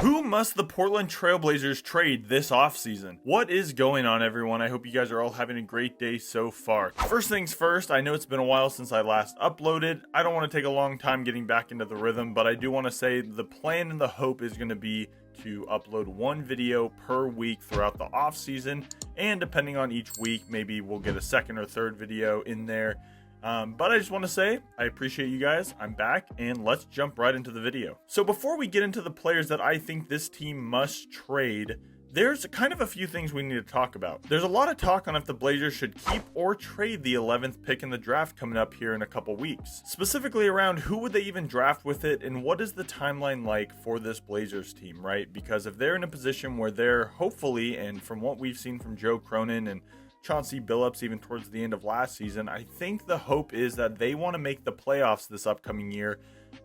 Who must the Portland Trailblazers trade this offseason? What is going on, everyone? I hope you guys are all having a great day so far. First things first, I know it's been a while since I last uploaded. I don't want to take a long time getting back into the rhythm, but I do want to say the plan and the hope is going to be to upload one video per week throughout the offseason, and depending on each week, maybe we'll get a second or third video in there. But I just want to say, I appreciate you guys. I'm back, and let's jump right into the video. So before we get into the players that I think this team must trade, there's kind of a few things we need to talk about. There's a lot of talk on if the Blazers should keep or trade the 11th pick in the draft coming up here in a couple weeks. Specifically around who would they even draft with it, and what is the timeline like for this Blazers team, right? Because if they're in a position where they're hopefully, and from what we've seen from Joe Cronin and Chauncey Billups even towards the end of last season, I think the hope is that they want to make the playoffs this upcoming year.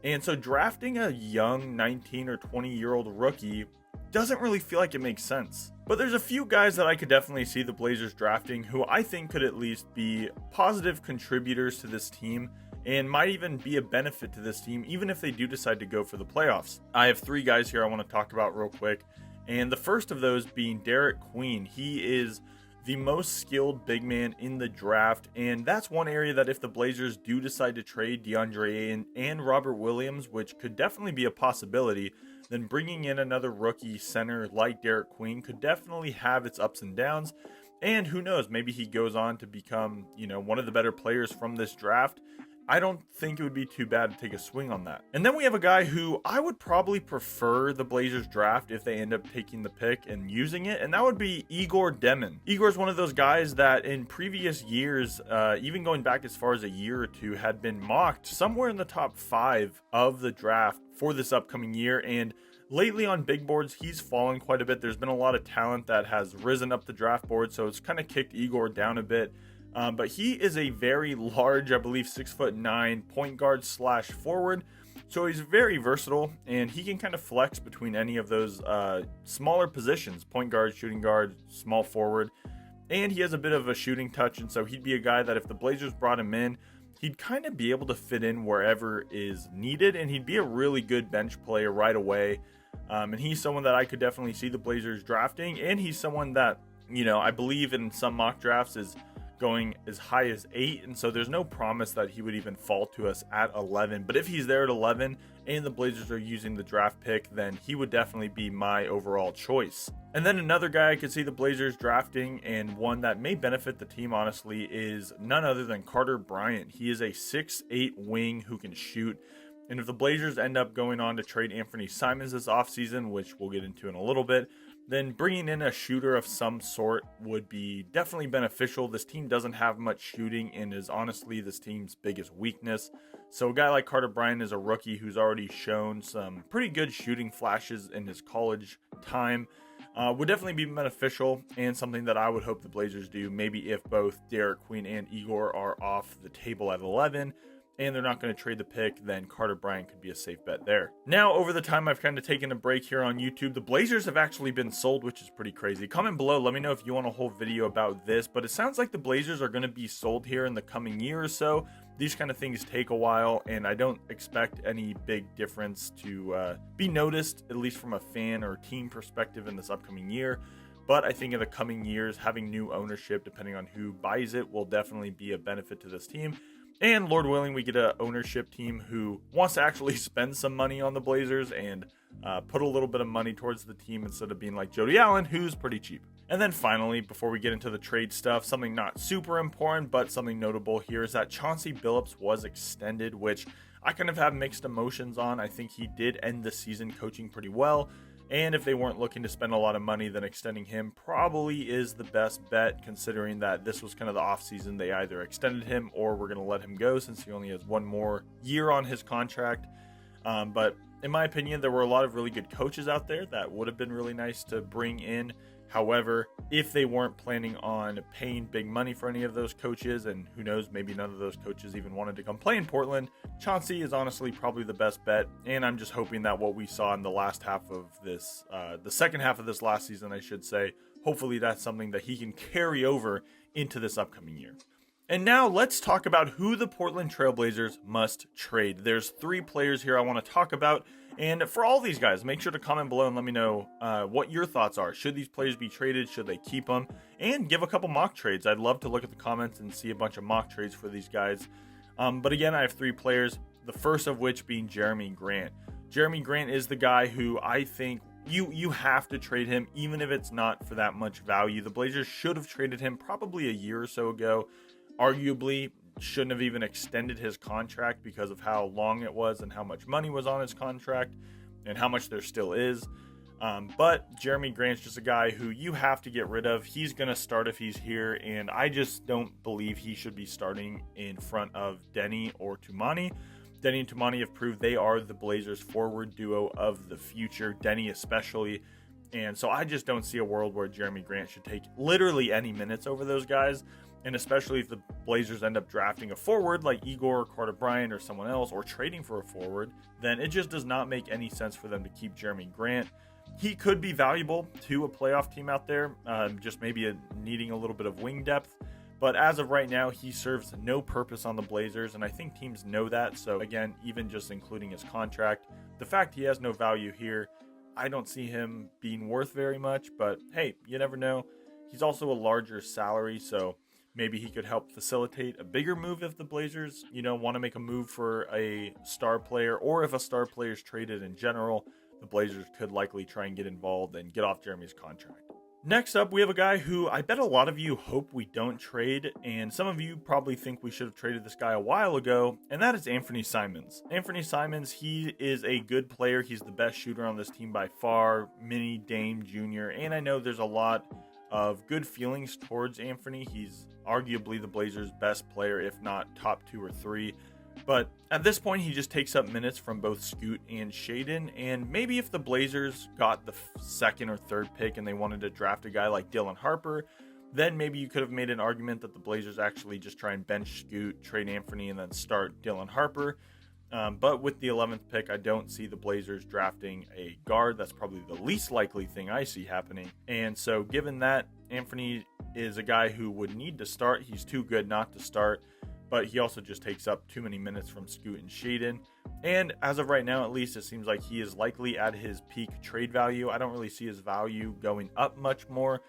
And so drafting a young 19 or 20-year-old rookie doesn't really feel like it makes sense. But there's a few guys that I could definitely see the Blazers drafting who I think could at least be positive contributors to this team and might even be a benefit to this team even if they do decide to go for the playoffs. I have three guys here I want to talk about real quick. And the first of those being Derek Queen. He is the most skilled big man in the draft, and that's one area that if the Blazers do decide to trade DeAndre Ayton and Robert Williams, which could definitely be a possibility, then bringing in another rookie center like Derek Queen could definitely have its ups and downs. And who knows, maybe he goes on to become, one of the better players from this draft. I don't think it would be too bad to take a swing on that. And then we have a guy who I would probably prefer the Blazers draft if they end up taking the pick and using it, and that would be Igor Demon. Igor is one of those guys that in previous years, even going back as far as a year or two, had been mocked somewhere in the top 5 of the draft for this upcoming year. And lately on big boards, he's fallen quite a bit. There's been a lot of talent that has risen up the draft board, so it's kind of kicked Igor down a bit. But he is a very large, I believe 6'9" point guard / forward. So he's very versatile, and he can kind of flex between any of those smaller positions: point guard, shooting guard, small forward. And he has a bit of a shooting touch, and so he'd be a guy that if the Blazers brought him in, he'd kind of be able to fit in wherever is needed, and he'd be a really good bench player right away. And he's someone that I could definitely see the Blazers drafting, and he's someone that, I believe in some mock drafts is going as high as 8, and so there's no promise that he would even fall to us at 11. But if he's there at 11 and the Blazers are using the draft pick, then he would definitely be my overall choice. And then another guy I could see the Blazers drafting, and one that may benefit the team honestly, is none other than Carter Bryant. He is a 6'8" wing who can shoot. And if the Blazers end up going on to trade Anthony Simons this offseason, which we'll get into in a little bit, then bringing in a shooter of some sort would be definitely beneficial. This team doesn't have much shooting and is honestly this team's biggest weakness. So a guy like Carter Bryant is a rookie who's already shown some pretty good shooting flashes in his college time. Would definitely be beneficial, and something that I would hope the Blazers do, maybe if both Derek Queen and Igor are off the table at 11, and they're not going to trade the pick, then Carter Bryant could be a safe bet there. Now, over the time I've kind of taken a break here on YouTube, the Blazers have actually been sold, which is pretty crazy. Comment below, let me know if you want a whole video about this, but it sounds like the Blazers are going to be sold here in the coming year or so. These kind of things take a while, and I don't expect any big difference to be noticed, at least from a fan or team perspective in this upcoming year. But I think in the coming years, having new ownership, depending on who buys it, will definitely be a benefit to this team. And Lord willing, we get an ownership team who wants to actually spend some money on the Blazers and put a little bit of money towards the team instead of being like Jody Allen, who's pretty cheap. And then finally, before we get into the trade stuff, something not super important, but something notable here is that Chauncey Billups was extended, which I kind of have mixed emotions on. I think he did end the season coaching pretty well. And if they weren't looking to spend a lot of money, then extending him probably is the best bet, considering that this was kind of the offseason. They either extended him or we're going to let him go since he only has one more year on his contract. But in my opinion, there were a lot of really good coaches out there that would have been really nice to bring in. However, if they weren't planning on paying big money for any of those coaches, and who knows, maybe none of those coaches even wanted to come play in Portland, Chauncey is honestly probably the best bet. And I'm just hoping that what we saw in the last half of this, the second half of this last season, I should say, hopefully that's something that he can carry over into this upcoming year. And now let's talk about who the Portland Trailblazers must trade. There's 3 players here I want to talk about. And for all these guys, make sure to comment below and let me know what your thoughts are. Should these players be traded? Should they keep them? And give a couple mock trades. I'd love to look at the comments and see a bunch of mock trades for these guys. But again, I have 3 players, the first of which being Jeremy Grant. Jeremy Grant is the guy who I think you have to trade him, even if it's not for that much value. The Blazers should have traded him probably a year or so ago. Arguably, shouldn't have even extended his contract because of how long it was and how much money was on his contract and how much there still is. But Jeremy Grant's just a guy who you have to get rid of. He's going to start if he's here, and I just don't believe he should be starting in front of Denny or Tumani. Denny and Tumani have proved they are the Blazers forward duo of the future, Denny especially. And so I just don't see a world where Jeremy Grant should take literally any minutes over those guys. And especially if the Blazers end up drafting a forward like Igor or Carter Bryant or someone else, or trading for a forward, then it just does not make any sense for them to keep Jeremy Grant. He could be valuable to a playoff team out there, just maybe needing a little bit of wing depth. But as of right now, he serves no purpose on the Blazers, and I think teams know that. So again, even just including his contract, the fact he has no value here, I don't see him being worth very much. But hey, you never know. He's also a larger salary, so maybe he could help facilitate a bigger move if the Blazers, want to make a move for a star player, or if a star player is traded in general, the Blazers could likely try and get involved and get off Jeremy's contract. Next up, we have a guy who I bet a lot of you hope we don't trade, and some of you probably think we should have traded this guy a while ago, and that is Anthony Simons. Anthony Simons, he is a good player. He's the best shooter on this team by far, mini Dame Jr., and I know there's a lot of good feelings towards Anthony. He's arguably the Blazers' best player, if not top 2 or 3. But at this point, he just takes up minutes from both Scoot and Shaedon. And maybe if the Blazers got the 2nd or 3rd pick and they wanted to draft a guy like Dylan Harper, then maybe you could have made an argument that the Blazers actually just try and bench Scoot, trade Anthony, and then start Dylan Harper. But with the 11th pick, I don't see the Blazers drafting a guard. That's probably the least likely thing I see happening. And so given that, Anthony is a guy who would need to start. He's too good not to start, but he also just takes up too many minutes from Scoot and Shaedon. And as of right now, at least, it seems like he is likely at his peak trade value. I don't really see his value going up much more.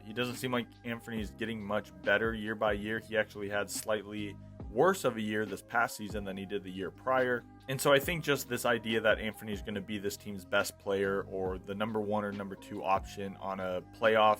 He doesn't seem like Anthony's getting much better year by year. He actually had slightly worse of a year this past season than he did the year prior. And so I think just this idea that Anthony's going to be this team's best player or the number 1 or number 2 option on a playoff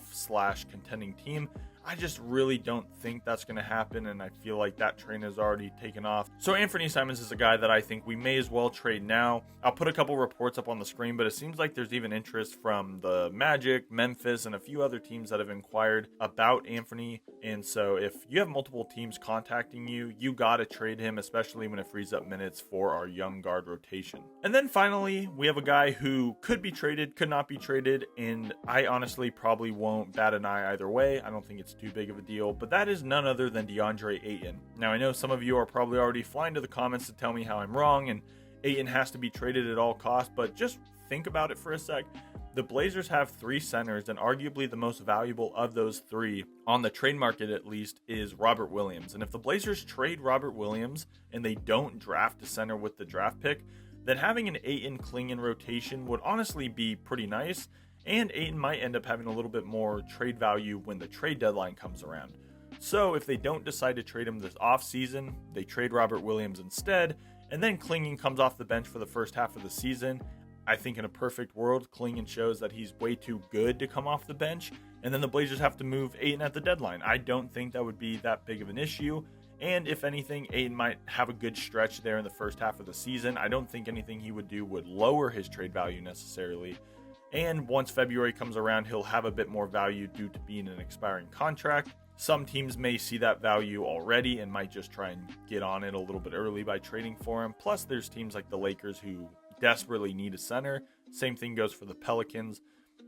/ contending team, I just really don't think that's going to happen, and I feel like that train has already taken off. So Anthony Simons is a guy that I think we may as well trade now. I'll put a couple reports up on the screen, but it seems like there's even interest from the Magic, Memphis, and a few other teams that have inquired about Anthony. And so if you have multiple teams contacting you, you got to trade him, especially when it frees up minutes for our young guard rotation. And then finally, we have a guy who could be traded, could not be traded, and I honestly probably won't bat an eye either way. I don't think it's too big of a deal, but that is none other than DeAndre Ayton. Now, I know some of you are probably already flying to the comments to tell me how I'm wrong and Ayton has to be traded at all costs, but just think about it for a sec. The Blazers have 3 centers, and arguably the most valuable of those 3, on the trade market at least, is Robert Williams. And if the Blazers trade Robert Williams and they don't draft a center with the draft pick, then having an Ayton Klingon rotation would honestly be pretty nice. And Ayton might end up having a little bit more trade value when the trade deadline comes around. So if they don't decide to trade him this offseason, they trade Robert Williams instead, and then Klingon comes off the bench for the first half of the season. I think in a perfect world, Klingon shows that he's way too good to come off the bench, and then the Blazers have to move Ayton at the deadline. I don't think that would be that big of an issue, and if anything, Ayton might have a good stretch there in the first half of the season. I don't think anything he would do would lower his trade value necessarily. And once February comes around, he'll have a bit more value due to being an expiring contract. Some teams may see that value already and might just try and get on it a little bit early by trading for him. Plus, there's teams like the Lakers who desperately need a center. Same thing goes for the Pelicans.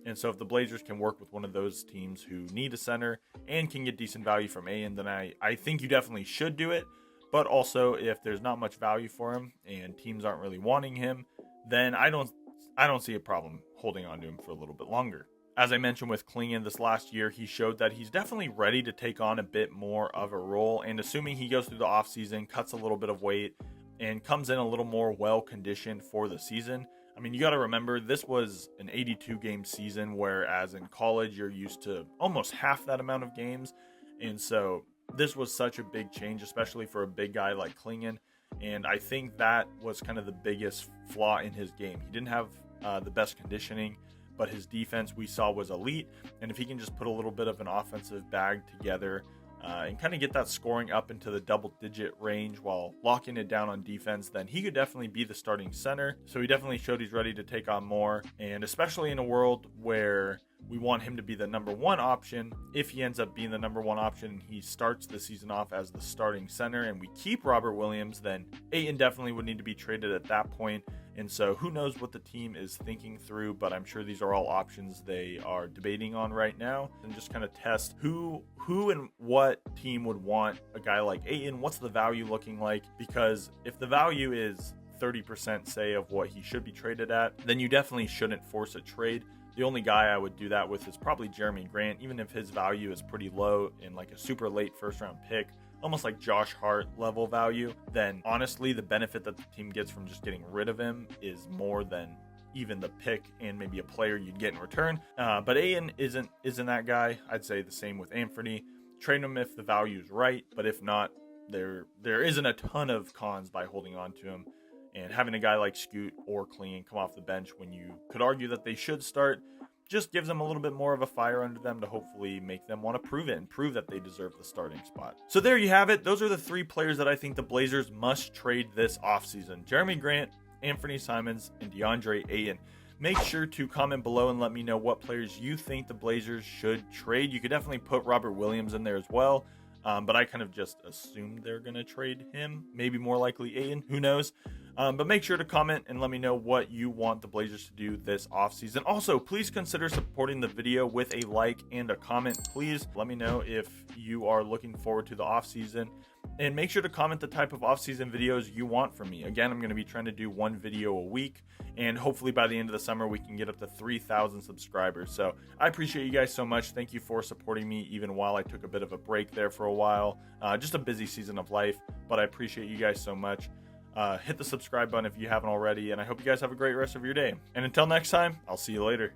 And so if the Blazers can work with one of those teams who need a center and can get decent value from Ayton, then I think you definitely should do it. But also, if there's not much value for him and teams aren't really wanting him, then I don't see a problem holding on to him for a little bit longer. as I mentioned with Klingon this last year, he showed that he's definitely ready to take on a bit more of a role. And assuming he goes through the offseason, cuts a little bit of weight, and comes in a little more well-conditioned for the season. I mean, you got to remember, this was an 82-game season, whereas in college, you're used to almost half that amount of games. And so this was such a big change, especially for a big guy like Klingon. And I think that was kind of the biggest flaw in his game. He didn't have the best conditioning, but his defense we saw was elite. And if he can just put a little bit of an offensive bag together and kind of get that scoring up into the double-digit range while locking it down on defense, then he could definitely be the starting center. So he definitely showed he's ready to take on more. And especially in a world where we want him to be the number one option, if he ends up being the number one option and he starts the season off as the starting center and we keep Robert Williams, then Ayton definitely would need to be traded at that point. And so who knows what the team is thinking through, but I'm sure these are all options they are debating on right now, and just kind of test who and what team would want a guy like Ayton. What's the value looking like? Because if the value is 30% say of what he should be traded at, then you definitely shouldn't force a trade. The only guy I would do that with is probably Jeremy Grant, even if his value is pretty low in like a super late first round pick, almost like Josh Hart level value. Then honestly, the benefit that the team gets from just getting rid of him is more than even the pick and maybe a player you'd get in return. But Ayton isn't that guy. I'd say the same with Anthony. Trade him if the value is right, but if not, there isn't a ton of cons by holding on to him. And having a guy like Scoot or Klingon come off the bench when you could argue that they should start just gives them a little bit more of a fire under them to hopefully make them want to prove it and prove that they deserve the starting spot. So there you have it. Those are the three players that I think the Blazers must trade this offseason: Jeremy Grant, Anthony Simons, and DeAndre Ayton. Make sure to comment below and let me know what players you think the Blazers should trade. You could definitely put Robert Williams in there as well. But I kind of just assumed they're going to trade him. Maybe more likely Ayton. Who knows? But make sure to comment and let me know what you want the Blazers to do this offseason. Also, please consider supporting the video with a like and a comment. Please let me know if you are looking forward to the offseason. And make sure to comment the type of offseason videos you want from me. Again, I'm going to be trying to do one video a week. And hopefully by the end of the summer, we can get up to 3,000 subscribers. So I appreciate you guys so much. Thank you for supporting me even while I took a bit of a break there for a while. Just a busy season of life. But I appreciate you guys so much. Hit the subscribe button if you haven't already. And I hope you guys have a great rest of your day. And until next time, I'll see you later.